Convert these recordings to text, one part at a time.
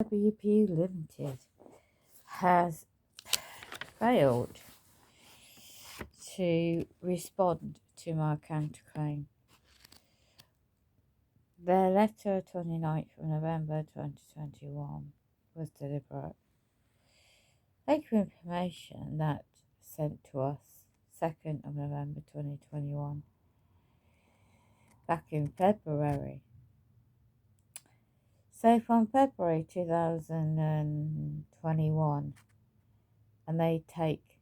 DWP Limited has failed to respond to my counterclaim. Their letter 29th of November 2021 was deliberate. Thank you for information that sent to us 2nd of November 2021 back in February. So from February 2021, and they take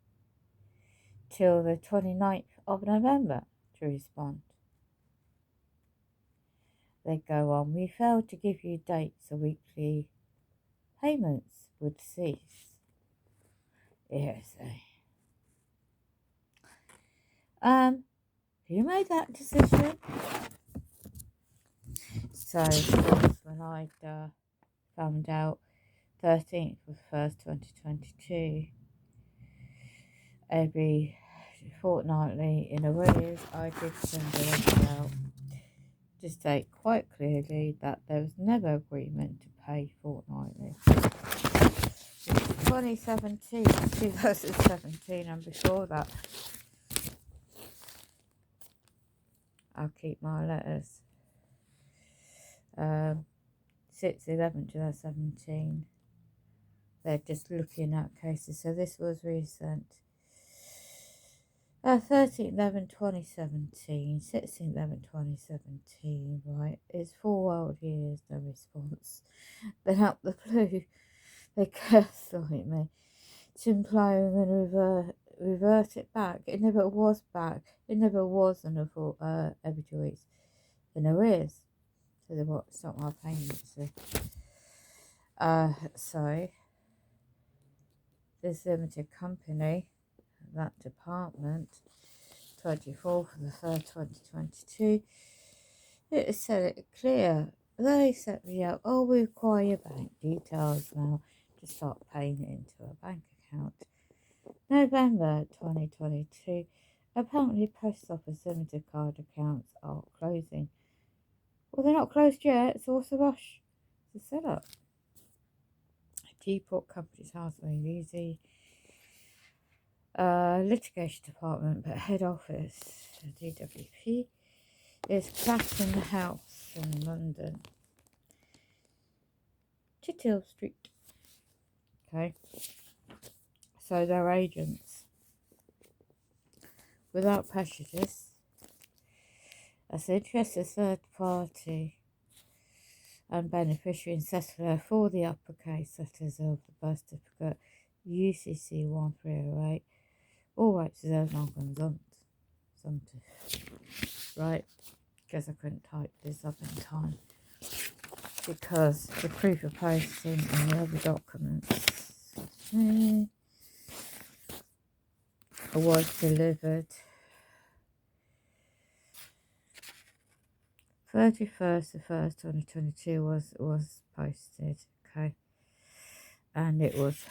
till the 29th of November to respond. They go on, we failed to give you dates of weekly payments would cease. Yes, who made that decision? So, of course, when I found out 13th of 1st, 2022, every fortnightly in arrears, I did send a letter out to state quite clearly that there was never agreement to pay fortnightly. 2017, and before that, I'll keep my letters. 6/11/2017. They're just looking at cases. So this was recent. 13/11/2017, 16/11/2017. Right, it's 4 world years. No response. Then out the blue, they gaslight me to imply I'm going to revert it back. It never was back. It never was every 2 weeks in arrears. So they want to stop my payments. So this limited company, that department, 24th of the 3rd, 2022, it said it clear. They set me up. Oh, we require your bank details now to start paying it into a bank account. November 2022, apparently post office limited card accounts are closing. Well, they're not closed yet, so what's the rush to set up? Deport Company's House made easy. Litigation department, but head office, DWP, is Caxton House in London. Chittill Street. Okay. So they're agents. Without prejudice, as the interested third party and beneficiary and settler for the uppercase letters of the birth certificate UCC 1308, all rights reserved non-consent. Right, because I couldn't type this up in time because the proof of posting and the other documents was delivered 31st of 1st 2022 was posted, okay, and it was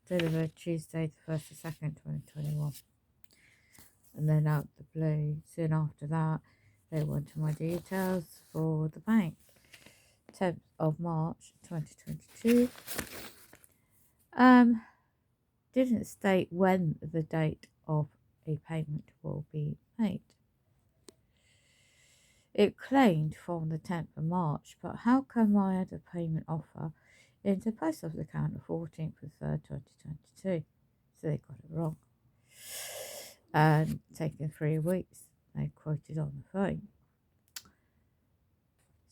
delivered Tuesday the 1st of 2nd 2021, and then out the blue soon after that they wanted my details for the bank. 10th of March 2022. Didn't state when the date of a payment will be made. It claimed from the 10th of March, but how come I had a payment offer into post office account of 14th of 3rd 2022? So they got it wrong. And taken 3 weeks, they quoted on the phone.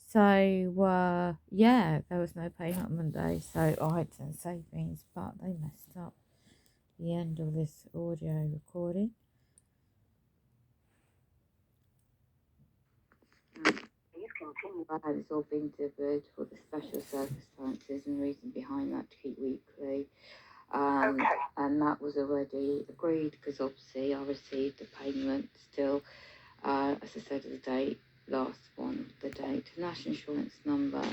So, yeah, there was no payment Monday, so I had some savings, but they messed up the end of this audio recording. Please continue. It's all been delivered for the special circumstances and reason behind that to keep weekly. Okay. And that was already agreed because obviously I received the payment still, as I said, the date. Last one, the date. National insurance number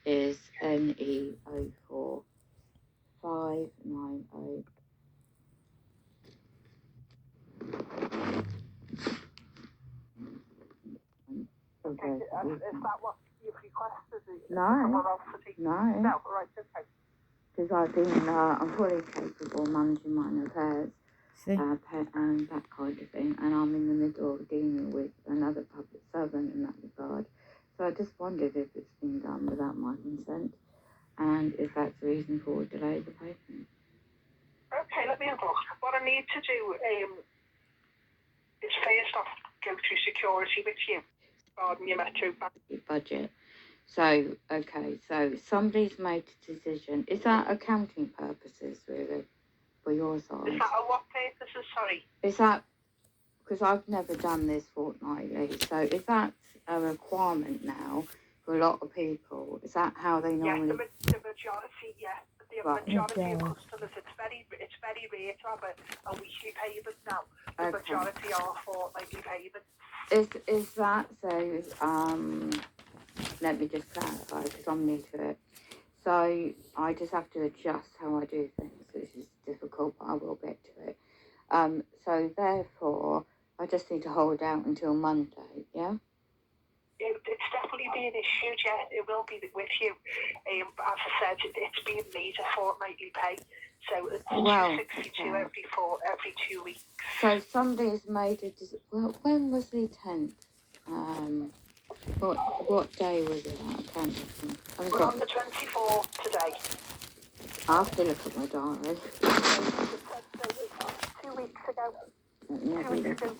is NE04590. Okay, is that what you request, is it? No. Someone else to take? No. No, right, okay. Because I'm fully capable of managing my own affairs, pet and that kind of thing, and I'm in the middle of dealing with another public servant in that regard. So I just wondered if it's been done without my consent, and if that's the reason for delay of the payment. Okay, let me have a look. What I need to do is first off go through security with you regarding your metro budget. So, okay, so somebody's made a decision. Is that accounting purposes, really, for your side? Is that a what purposes, sorry? Is that, because I've never done this fortnightly, so is that a requirement now for a lot of people? Is that how they normally... Yeah, the majority, yeah. The majority of customers, it's very rare to have a weekly payment now. The majority are fortnightly payments. Is that so? Let me just clarify because I'm new to it. So I just have to adjust how I do things, which is difficult, but I will get to it. So therefore, I just need to hold out until Monday, yeah? It's definitely being issued, yeah. It will be with you. But as I said, it's being made a fortnightly pay. So it's $262 every 2 weeks. So somebody's made a well, when was the 10th? What day was it? I can't remember. We're on the 24th today. I have to look at my diary. 2 weeks ago. 2 weeks ago.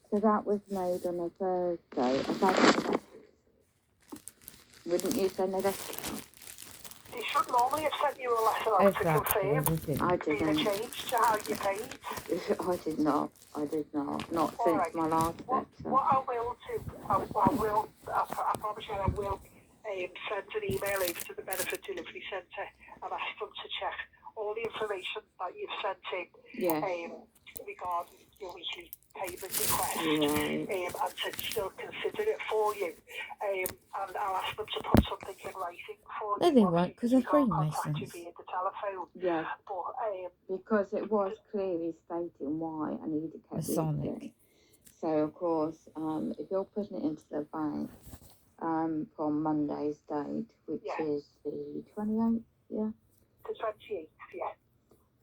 So that was made on a Thursday. Wouldn't you send a letter out? They should normally have sent you a letter out to confirm. I didn't. Been a change to how you paid. I did not. Not all since right. my last letter. What I will do, I promise you I will send an email over to the Benefit Delivery Centre and ask them to check all the information that you've sent in regarding your weekly payment request and to still consider it for you. And I'll ask them to put something in writing for you. No, they won't, because they're Freemasons. Via the telephone. Yeah. But, because it was clearly stating why I needed to keep Masonic. So, of course, if you're putting it into the bank from Monday's date, which is the 28th, The 28th, yeah.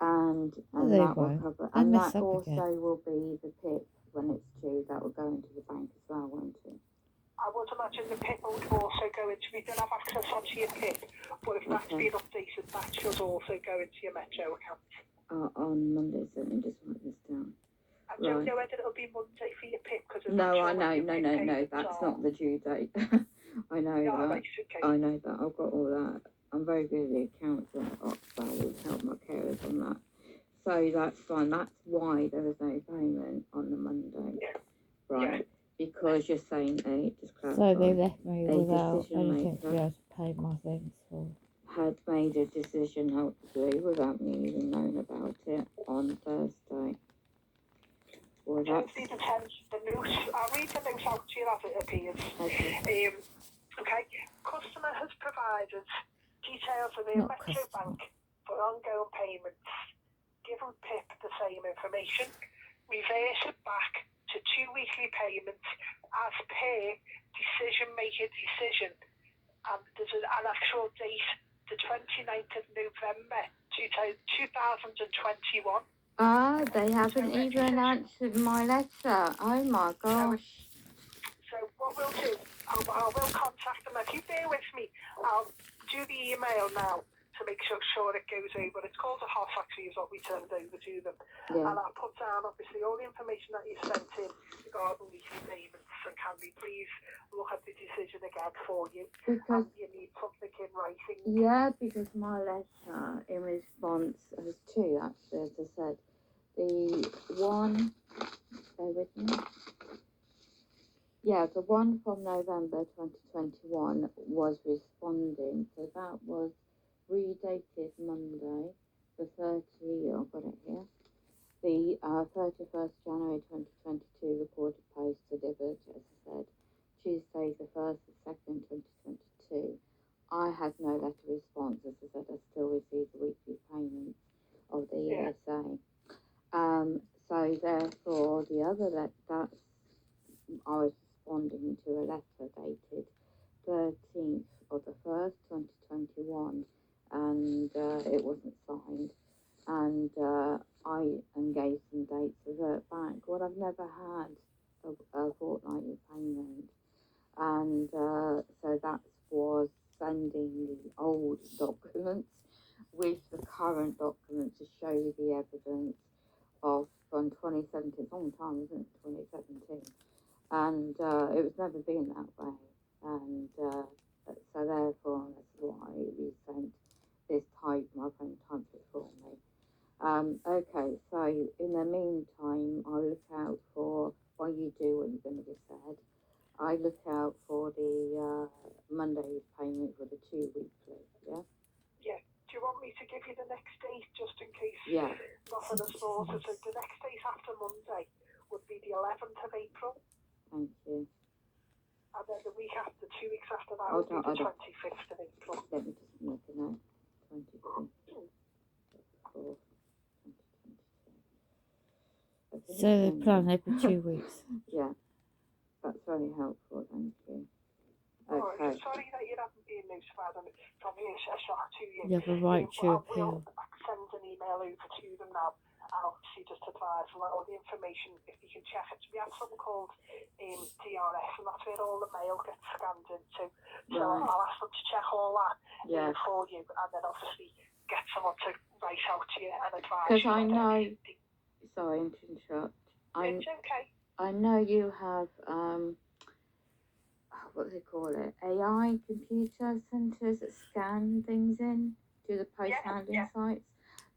And that will cover, and that also will be the PIP when it's due. That will go into the bank as well, won't it? I would imagine the PIP would also go into. We don't have access onto your PIP, but if that's been updated, that should also go into your Metro account. On Monday, so let me just write this down. I don't know whether it'll be Monday for your PIP because no, I know, no, that's not the due date. I know that. Right, okay. I know that. I've got all that. I'm very good at the accounts and I will help my carers on that. So that's fine. That's why there was no payment on the Monday. Yeah. Right. Yeah. Because you're saying just clarify. So they left me without anything to be able to pay my things for. Had made a decision, hopefully, without me even knowing about it on Thursday. Well, that's... Tuesday the 10th, the note. I'll read the note out to you as it appears. Okay. Customer has provided details of their Metro Bank for ongoing payments. Given PIP the same information. Reverse it back to 2 weekly payments as per decision-maker decision. And there's an actual date, the 29th of November 2021. They haven't even answered my letter. Oh my gosh. So what we'll do, I will contact them. If you bear with me, I'll do the email now to make sure it goes over. It's called a HOF, actually, is what we turned over to them. Yeah. And I'll put down, obviously, all the information that you sent in regarding weekly payments. And can we please look at the decision again for you? Because you need something in writing. Yeah, because my letter in response has two, actually, as I said. The one, bear with me. Yeah, the one from November 2021 was responding. So that was redated Monday, the 30th, I've got it here. The 31st January 2022, reported post delivered, as I said, Tuesday the 1st of 2nd 2022. I had no letter response, as I said, I still received the weekly payments of the ESA. So therefore, the other letter, I was responding to a letter dated 30 and it wasn't signed, and I gave some dates to revert back. Well, I've never had a fortnightly payment, and so that was sending the old documents with the current documents to show you the evidence of from 2017. It's a long time, isn't it? 2017, and it was never been that way, and so therefore that's why we sent this type. My friend typed it for me. Okay, so in the meantime, I look out for, while you do what you're going to get said, I look out for the Monday payment for the 2 weekly, yeah? Yeah. Do you want me to give you the next date just in case Yeah. nothing is sorted? So the next date after Monday would be the 11th of April. Thank you. And then the week after, 2 weeks after that, would be the 25th of April. Let me just make a note. 25th. So the plan every 2 weeks. Yeah, that's very helpful, thank you. Okay. Sorry that you haven't been notified, and it's probably a shock to you. You have a right to appeal. We'll send an email over to them now, and obviously just advise them all the information, if you can check it. We have something called DRS, and that's where all the mail gets scanned into. So I'll ask them to check all that for you, and then obviously get someone to write out to you and advise you. Because I know, sorry to interrupt. It's okay. I know you have, what do they call it? AI computer centres that scan things in to the post handling sites.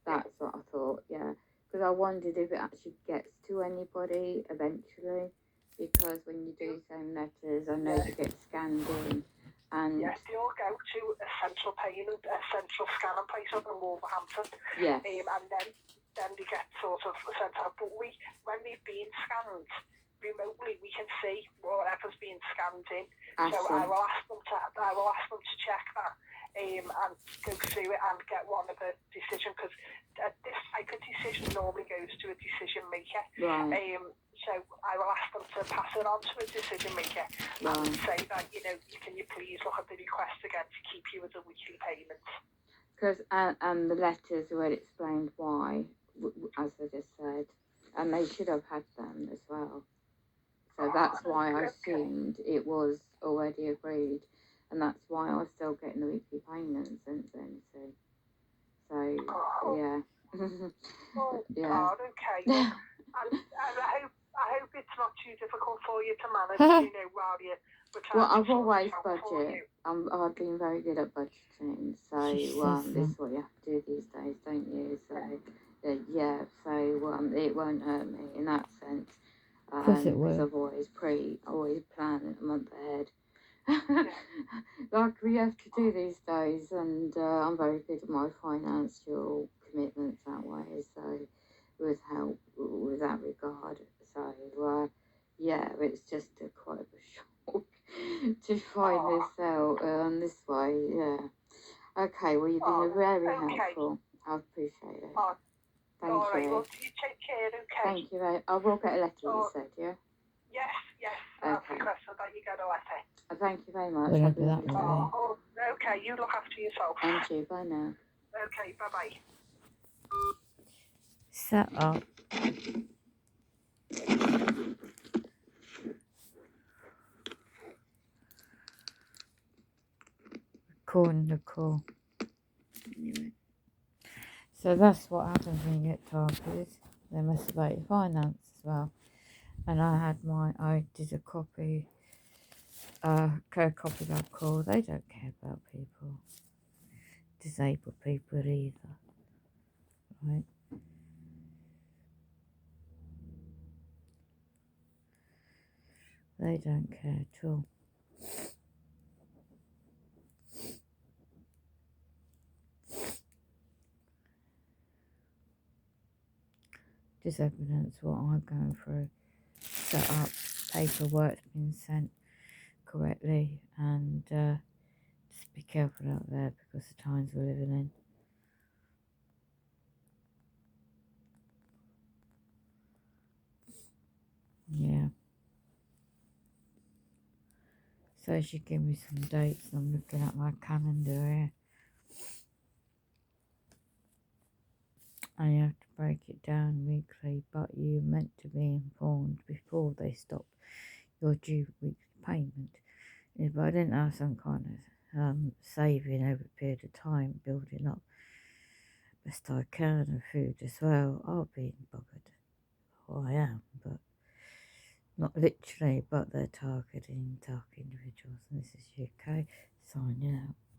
That's what I thought, yeah. Because I wondered if it actually gets to anybody eventually. Because when you do send letters, I know they get scanned in. And yes, they all go to a central scanning place up in Wolverhampton. Yes. And then they get sort of sent out. But when they've been scanned remotely, we can see whatever's being scanned in. So I will ask them to check that and go through it and get one of the decision, because this type of decision normally goes to a decision maker. Right. So I will ask them to pass it on to a decision maker and say that, can you please look at the request again to keep you with the weekly payments. Because and the letters were explained why, as I just said, and they should have had them as well. So that's why I assumed it was already agreed, and that's why I was still getting the weekly payments since then. So yeah. Yeah. God, okay. Well, I hope it's not too difficult for you to manage. While you're well, I've always budget. I've been very good at budgeting. So this is what you have to do these days, don't you? So yeah. So it won't hurt me in that sense. Of course it will. Because I've always plan a month ahead. Like we have to do these days, and I'm very good at my financial commitments that way. So with help with that regard. So yeah, it's just quite a shock to find this out this way. Yeah. Okay. Well, you've been very helpful. I appreciate it. Thank you. Well, you take care, okay? Thank you. I will get a letter, you said, yeah? Yes. I've requested that you get a letter. Thank you very much. We'll do that today. Okay, you look after yourself. And you, bye now. Okay, bye-bye. Set up. Recording the call. So that's what happens when you get targeted. They mess about your finance as well. And I did a copy that call. They don't care about people. Disabled people either. Right? They don't care at all. Just evidence what I'm going through. Set up, paperwork's been sent correctly, and just be careful out there because the times we're living in. Yeah. So she gave me some dates, and I'm looking at my calendar here. and you have to break it down weekly, but you're meant to be informed before they stop your due weekly payment. If I didn't have some kind of saving over a period of time, building up best I can of food as well, I'll be buggered. Well, I am, but not literally, but they're targeting dark individuals, and this is UK signing out.